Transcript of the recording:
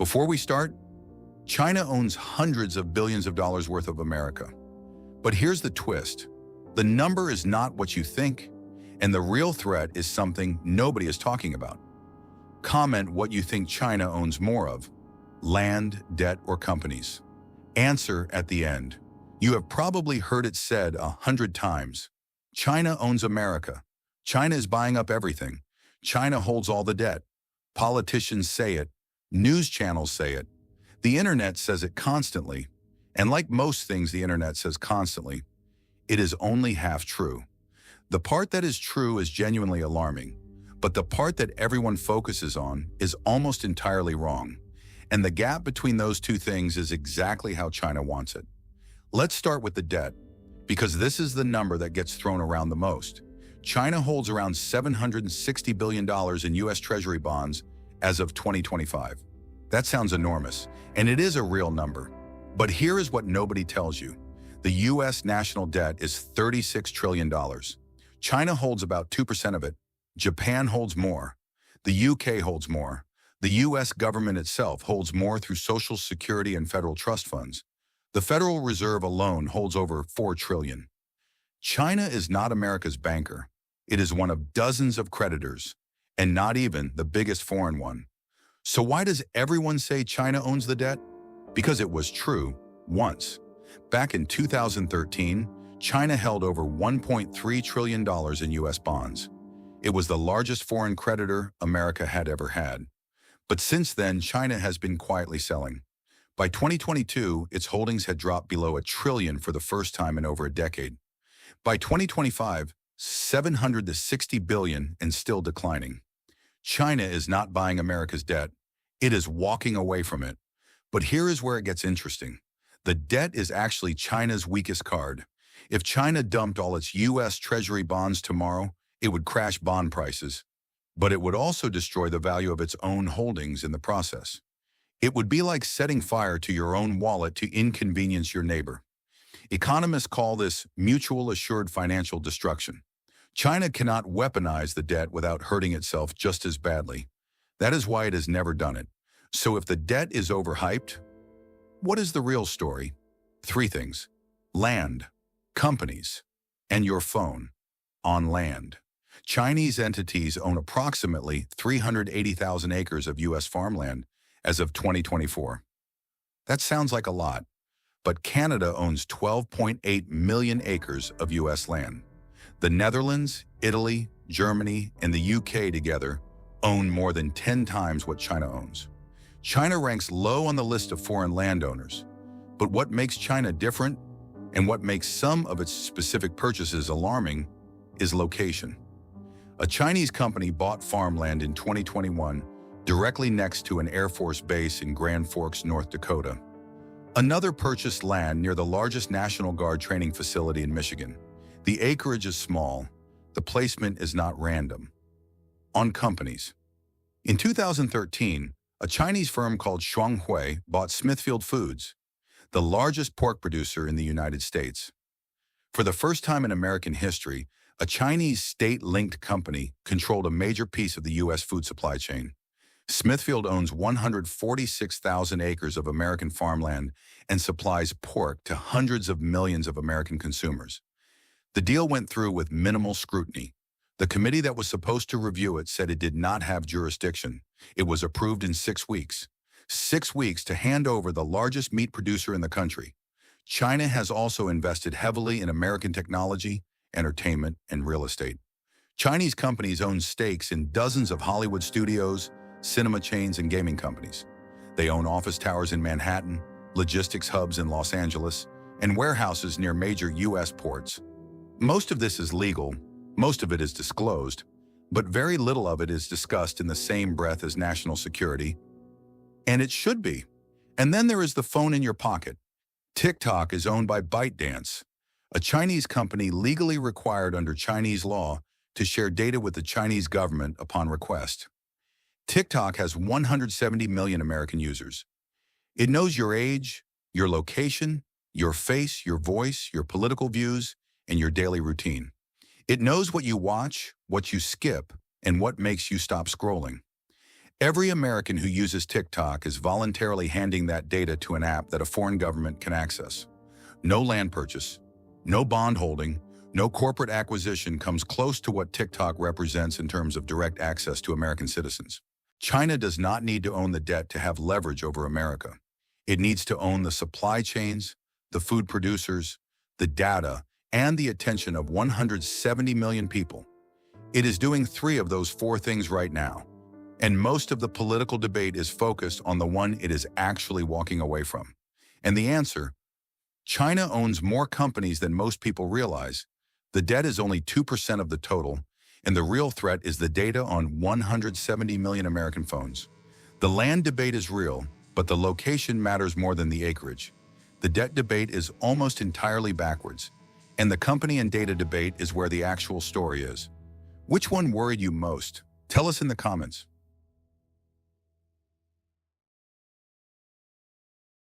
Before we start, China owns hundreds of billions of dollars worth of America. But here's the twist. The number is not what you think, and the real threat is something nobody is talking about. Comment what you think China owns more of: land, debt, or companies. Answer at the end. You have probably heard it said 100 times. China owns America. China is buying up everything. China holds all the debt. Politicians say it. News channels say it. The internet says it constantly. And like most things the internet says constantly, it is only half true. The part that is true is genuinely alarming, but the part that everyone focuses on is almost entirely wrong. And the gap between those two things is exactly how China wants it. Let's start with the debt, because this is the number that gets thrown around the most. China holds around $760 billion in US Treasury bonds as of 2025. That sounds enormous, and it is a real number. But here is what nobody tells you. The US national debt is $36 trillion. China holds about 2% of it. Japan holds more. The UK holds more. The US government itself holds more through Social Security and federal trust funds. The Federal Reserve alone holds over $4 trillion. China is not America's banker. It is one of dozens of creditors, and not even the biggest foreign one. So why does everyone say China owns the debt? Because it was true once. Back in 2013, China held over $1.3 trillion in US bonds. It was the largest foreign creditor America had ever had. But since then, China has been quietly selling. By 2022, its holdings had dropped below $1 trillion for the first time in over a decade. By 2025, $760 billion and still declining. China is not buying America's debt. It is walking away from it. But here is where it gets interesting. The debt is actually China's weakest card. If China dumped all its US Treasury bonds tomorrow, it would crash bond prices. But it would also destroy the value of its own holdings in the process. It would be like setting fire to your own wallet to inconvenience your neighbor. Economists call this mutual assured financial destruction. China cannot weaponize the debt without hurting itself just as badly. That is why it has never done it. So if the debt is overhyped, what is the real story? 3 things: land, companies, and your phone. On land, Chinese entities own approximately 380,000 acres of US farmland as of 2024. That sounds like a lot, but Canada owns 12.8 million acres of US land. The Netherlands, Italy, Germany, and the UK together own more than 10 times what China owns. China ranks low on the list of foreign landowners. But what makes China different, and what makes some of its specific purchases alarming, is location. A Chinese company bought farmland in 2021 directly next to an Air Force base in Grand Forks, North Dakota. Another purchased land near the largest National Guard training facility in Michigan. The acreage is small. The placement is not random. On companies. In 2013, a Chinese firm called Shuanghui bought Smithfield Foods, the largest pork producer in the United States. For the first time in American history, a Chinese state-linked company controlled a major piece of the U.S. food supply chain. Smithfield owns 146,000 acres of American farmland and supplies pork to hundreds of millions of American consumers. The deal went through with minimal scrutiny. The committee that was supposed to review it said it did not have jurisdiction. It was approved in 6 weeks. 6 weeks to hand over the largest meat producer in the country. China has also invested heavily in American technology, entertainment, and real estate. Chinese companies own stakes in dozens of Hollywood studios, cinema chains, and gaming companies. They own office towers in Manhattan, logistics hubs in Los Angeles, and warehouses near major U.S. ports. Most of this is legal, most of it is disclosed, but very little of it is discussed in the same breath as national security. And it should be. And then there is the phone in your pocket. TikTok is owned by ByteDance, a Chinese company legally required under Chinese law to share data with the Chinese government upon request. TikTok has 170 million American users. It knows your age, your location, your face, your voice, your political views, and your daily routine. It knows what you watch, what you skip, and what makes you stop scrolling. Every American who uses TikTok is voluntarily handing that data to an app that a foreign government can access. No land purchase, no bond holding, no corporate acquisition comes close to what TikTok represents in terms of direct access to American citizens. China does not need to own the debt to have leverage over America. It needs to own the supply chains, the food producers, the data, and the attention of 170 million people. It is doing 3 of those 4 things right now. And most of the political debate is focused on the one it is actually walking away from. And the answer? China owns more companies than most people realize. The debt is only 2% of the total, and the real threat is the data on 170 million American phones. The land debate is real, but the location matters more than the acreage. The debt debate is almost entirely backwards, and the company and data debate is where the actual story is. Which one worried you most? Tell us in the comments.